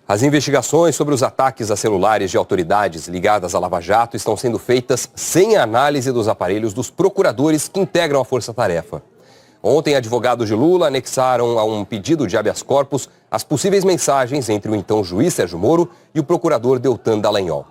As investigações sobre os ataques a celulares de autoridades ligadas à Lava Jato estão sendo feitas sem análise dos aparelhos dos procuradores que integram a força-tarefa. Ontem, advogados de Lula anexaram a um pedido de habeas corpus as possíveis mensagens entre o então juiz Sérgio Moro e o procurador Deltan Dallagnol.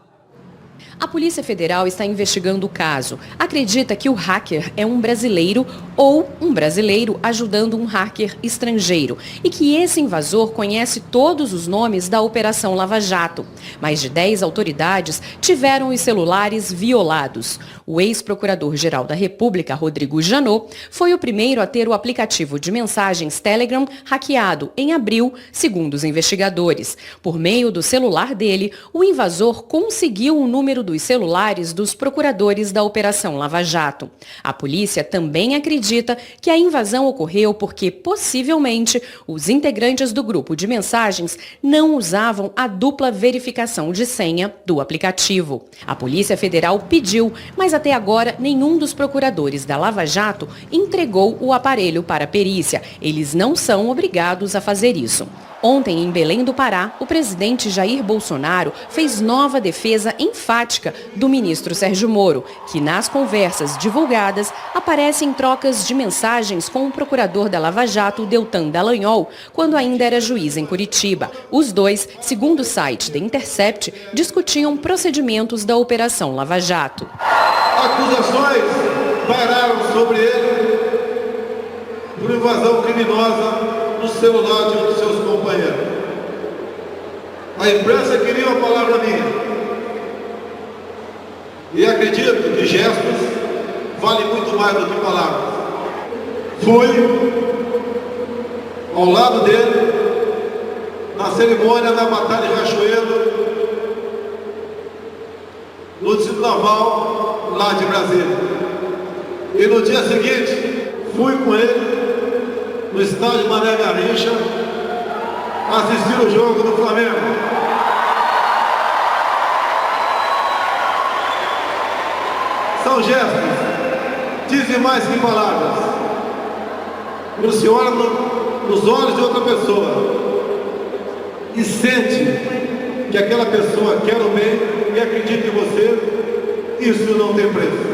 A Polícia Federal está investigando o caso. Acredita que o hacker é um brasileiro ou um brasileiro ajudando um hacker estrangeiro e que esse invasor conhece todos os nomes da Operação Lava Jato. Mais de 10 autoridades tiveram os celulares violados. O ex-procurador-geral da República, Rodrigo Janot, foi o primeiro a ter o aplicativo de mensagens Telegram hackeado em abril, segundo os investigadores. Por meio do celular dele, o invasor conseguiu o número dos celulares dos procuradores da Operação Lava Jato. A polícia também acredita que a invasão ocorreu porque, possivelmente, os integrantes do grupo de mensagens não usavam a dupla verificação de senha do aplicativo. A Polícia Federal pediu, mas até agora nenhum dos procuradores da Lava Jato entregou o aparelho para a perícia. Eles não são obrigados a fazer isso. Ontem, em Belém do Pará, o presidente Jair Bolsonaro fez nova defesa enfática do ministro Sérgio Moro, que nas conversas divulgadas aparece em trocas de mensagens com o procurador da Lava Jato, Deltan Dallagnol, quando ainda era juiz em Curitiba. Os dois, segundo o site The Intercept, discutiam procedimentos da Operação Lava Jato. Acusações pairaram sobre ele por invasão criminosa no celular de um dos seus companheiros. A imprensa queria uma palavra minha. E acredito que gestos valem muito mais do que palavras. Fui ao lado dele na cerimônia da Batalha de Riachuelo, no Distrito Naval, lá de Brasília. E no dia seguinte, fui com ele no estádio Mané Garrincha, assistir o jogo do Flamengo. São gestos, dizem mais que palavras. O senhor olha nos olhos de outra pessoa e sente que aquela pessoa quer o bem e acredita em você, isso não tem preço.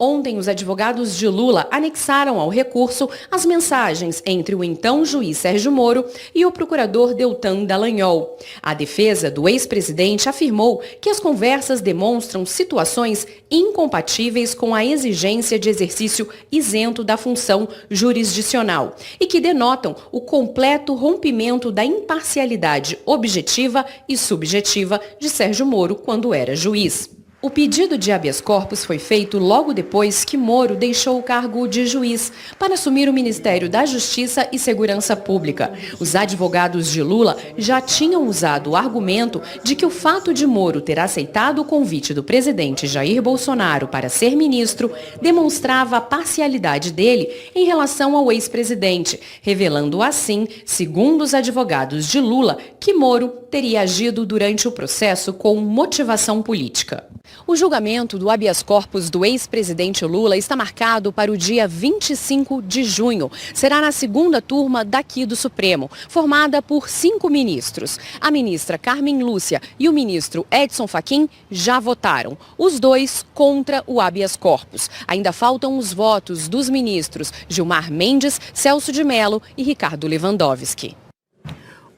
Ontem, os advogados de Lula anexaram ao recurso as mensagens entre o então juiz Sérgio Moro e o procurador Deltan Dallagnol. A defesa do ex-presidente afirmou que as conversas demonstram situações incompatíveis com a exigência de exercício isento da função jurisdicional e que denotam o completo rompimento da imparcialidade objetiva e subjetiva de Sérgio Moro quando era juiz. O pedido de habeas corpus foi feito logo depois que Moro deixou o cargo de juiz para assumir o Ministério da Justiça e Segurança Pública. Os advogados de Lula já tinham usado o argumento de que o fato de Moro ter aceitado o convite do presidente Jair Bolsonaro para ser ministro demonstrava a parcialidade dele em relação ao ex-presidente, revelando assim, segundo os advogados de Lula, que Moro teria agido durante o processo com motivação política. O julgamento do habeas corpus do ex-presidente Lula está marcado para o dia 25 de junho. Será na segunda turma daqui do Supremo, formada por 5 ministros. A ministra Carmen Lúcia e o ministro Edson Fachin já votaram, os dois contra o habeas corpus. Ainda faltam os votos dos ministros Gilmar Mendes, Celso de Mello e Ricardo Lewandowski.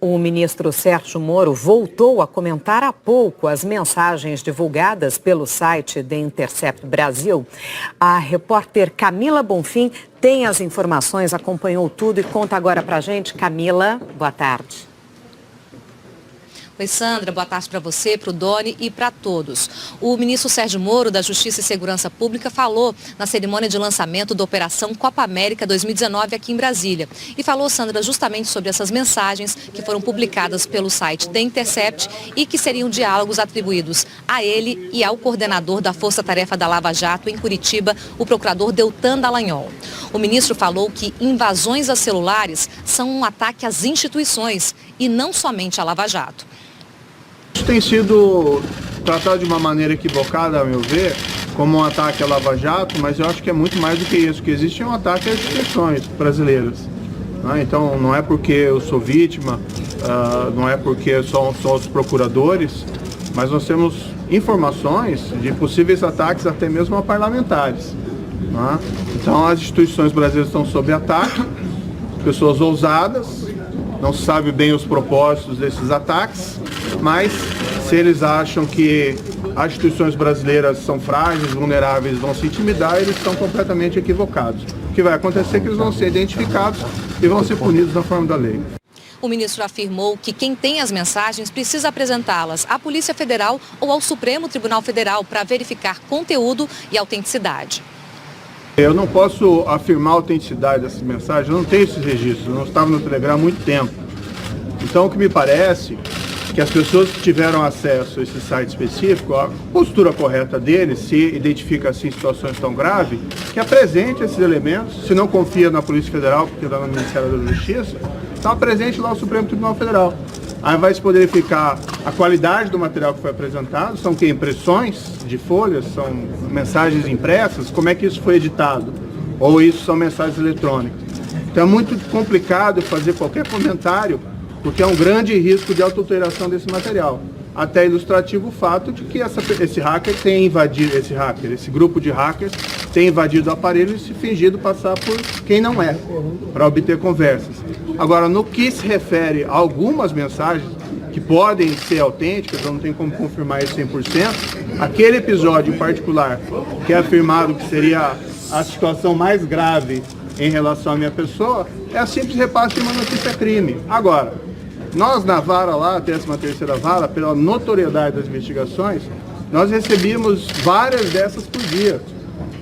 O ministro Sérgio Moro voltou a comentar há pouco as mensagens divulgadas pelo site The Intercept Brasil. A repórter Camila Bonfim tem as informações, acompanhou tudo e conta agora pra gente. Camila, boa tarde. Oi, Sandra, boa tarde para você, para o Doni e para todos. O ministro Sérgio Moro, da Justiça e Segurança Pública, falou na cerimônia de lançamento da Operação Copa América 2019 aqui em Brasília. E falou, Sandra, justamente sobre essas mensagens que foram publicadas pelo site The Intercept e que seriam diálogos atribuídos a ele e ao coordenador da Força Tarefa da Lava Jato em Curitiba, o procurador Deltan Dallagnol. O ministro falou que invasões a celulares são um ataque às instituições e não somente à Lava Jato. Isso tem sido tratado de uma maneira equivocada, a meu ver, como um ataque à Lava Jato, mas eu acho que é muito mais do que isso. O que existe é um ataque às instituições brasileiras. Então, não é porque eu sou vítima não é porque são os procuradores, mas nós temos informações de possíveis ataques até mesmo a parlamentares. Né? Então as instituições brasileiras estão sob ataque, pessoas ousadas, não se sabe bem os propósitos desses ataques, mas se eles acham que as instituições brasileiras são frágeis, vulneráveis, vão se intimidar, eles estão completamente equivocados. O que vai acontecer é que eles vão ser identificados e vão ser punidos na forma da lei. O ministro afirmou que quem tem as mensagens precisa apresentá-las à Polícia Federal ou ao Supremo Tribunal Federal para verificar conteúdo e autenticidade. Eu não posso afirmar a autenticidade dessas mensagens, eu não tenho esses registros, eu não estava no Telegram há muito tempo. Então o que me parece que as pessoas que tiveram acesso a esse site específico, a postura correta deles, se identifica assim situações tão graves, que apresente esses elementos, se não confia na Polícia Federal, porque está no Ministério da Justiça, então apresente lá ao Supremo Tribunal Federal. Aí vai se poder verificar a qualidade do material que foi apresentado, são que impressões de folhas, são mensagens impressas, como é que isso foi editado, ou isso são mensagens eletrônicas. Então é muito complicado fazer qualquer comentário, porque é um grande risco de autoalteração desse material. Até ilustrativo o fato de que esse hacker tem invadido, esse grupo de hackers tem invadido o aparelho e se fingido passar por quem não é, para obter conversas. Agora, no que se refere a algumas mensagens que podem ser autênticas, eu não tenho como confirmar isso 100%, aquele episódio em particular, que é afirmado que seria a situação mais grave em relação à minha pessoa, é a simples repasse de uma notícia crime. Agora, nós na vara lá, a 13ª vara, pela notoriedade das investigações, nós recebíamos várias dessas por dia.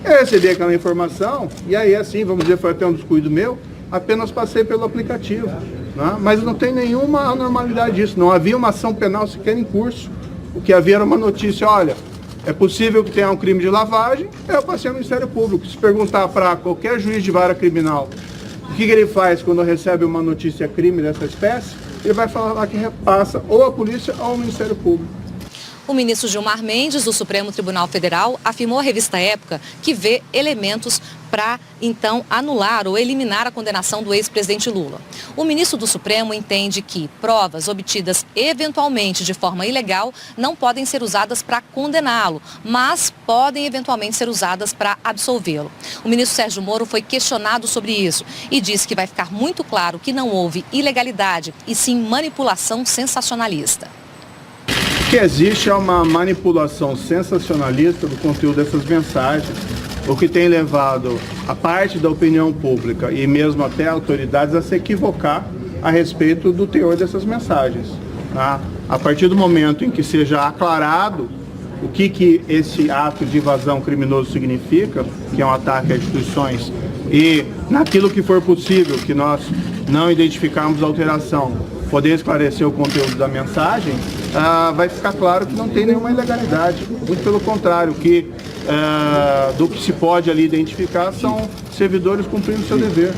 Eu recebi aquela informação, e aí assim, vamos dizer, foi até um descuido meu, apenas passei pelo aplicativo. Né? Mas não tem nenhuma anormalidade disso, não havia uma ação penal sequer em curso. O que havia era uma notícia, olha, é possível que tenha um crime de lavagem, eu passei ao Ministério Público. Se perguntar para qualquer juiz de vara criminal o que ele faz quando recebe uma notícia crime dessa espécie, ele vai falar que repassa ou a polícia ou o Ministério Público. O ministro Gilmar Mendes, do Supremo Tribunal Federal, afirmou à revista Época que vê elementos para, então, anular ou eliminar a condenação do ex-presidente Lula. O ministro do Supremo entende que provas obtidas eventualmente de forma ilegal não podem ser usadas para condená-lo, mas podem eventualmente ser usadas para absolvê-lo. O ministro Sérgio Moro foi questionado sobre isso e disse que vai ficar muito claro que não houve ilegalidade e sim manipulação sensacionalista. O que existe é uma manipulação sensacionalista do conteúdo dessas mensagens, o que tem levado a parte da opinião pública e mesmo até autoridades a se equivocar a respeito do teor dessas mensagens. Tá? A partir do momento em que seja aclarado o que esse ato de invasão criminoso significa, que é um ataque a instituições, e naquilo que for possível, que nós não identificarmos alteração, poder esclarecer o conteúdo da mensagem, vai ficar claro que não tem nenhuma ilegalidade. Muito pelo contrário, do que se pode ali identificar são servidores cumprindo o seu dever.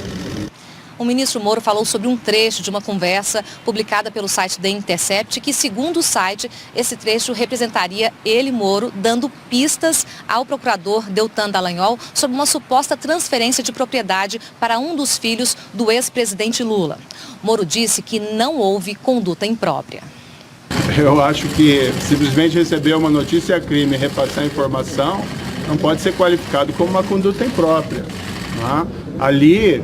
O ministro Moro falou sobre um trecho de uma conversa publicada pelo site The Intercept, que, segundo o site, esse trecho representaria ele, Moro, dando pistas ao procurador Deltan Dallagnol sobre uma suposta transferência de propriedade para um dos filhos do ex-presidente Lula. Moro disse que não houve conduta imprópria. Eu acho que simplesmente receber uma notícia crime e repassar a informação não pode ser qualificado como uma conduta imprópria. Tá? Ali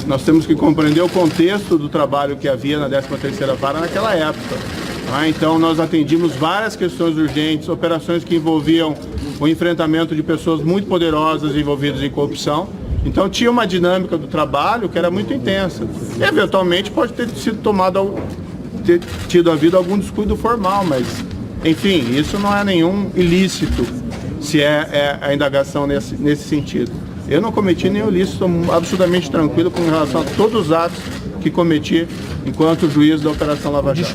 nós temos que compreender o contexto do trabalho que havia na 13ª vara naquela época. Tá? Então nós atendimos várias questões urgentes, operações que envolviam o enfrentamento de pessoas muito poderosas envolvidas em corrupção. Então tinha uma dinâmica do trabalho que era muito intensa. E, eventualmente pode ter sido ter tido havido algum descuido formal, mas enfim, isso não é nenhum ilícito, se é a indagação nesse sentido. Eu não cometi nenhum ilícito, estou absolutamente tranquilo com relação a todos os atos que cometi enquanto juiz da Operação Lava Jato.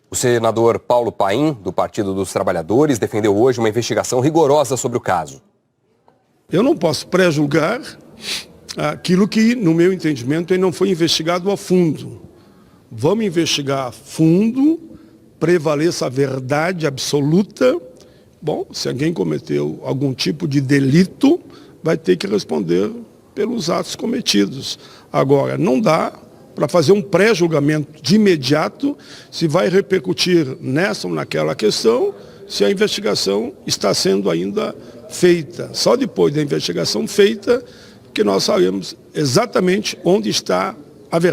O senador Paulo Paim, do Partido dos Trabalhadores, defendeu hoje uma investigação rigorosa sobre o caso. Eu não posso pré-julgar aquilo que, no meu entendimento, não foi investigado a fundo. Vamos investigar a fundo, prevaleça a verdade absoluta. Bom, se alguém cometeu algum tipo de delito, vai ter que responder pelos atos cometidos. Agora, não dá para fazer um pré-julgamento de imediato, se vai repercutir nessa ou naquela questão, se a investigação está sendo ainda feita. Só depois da investigação feita que nós sabemos exatamente onde está a verdade.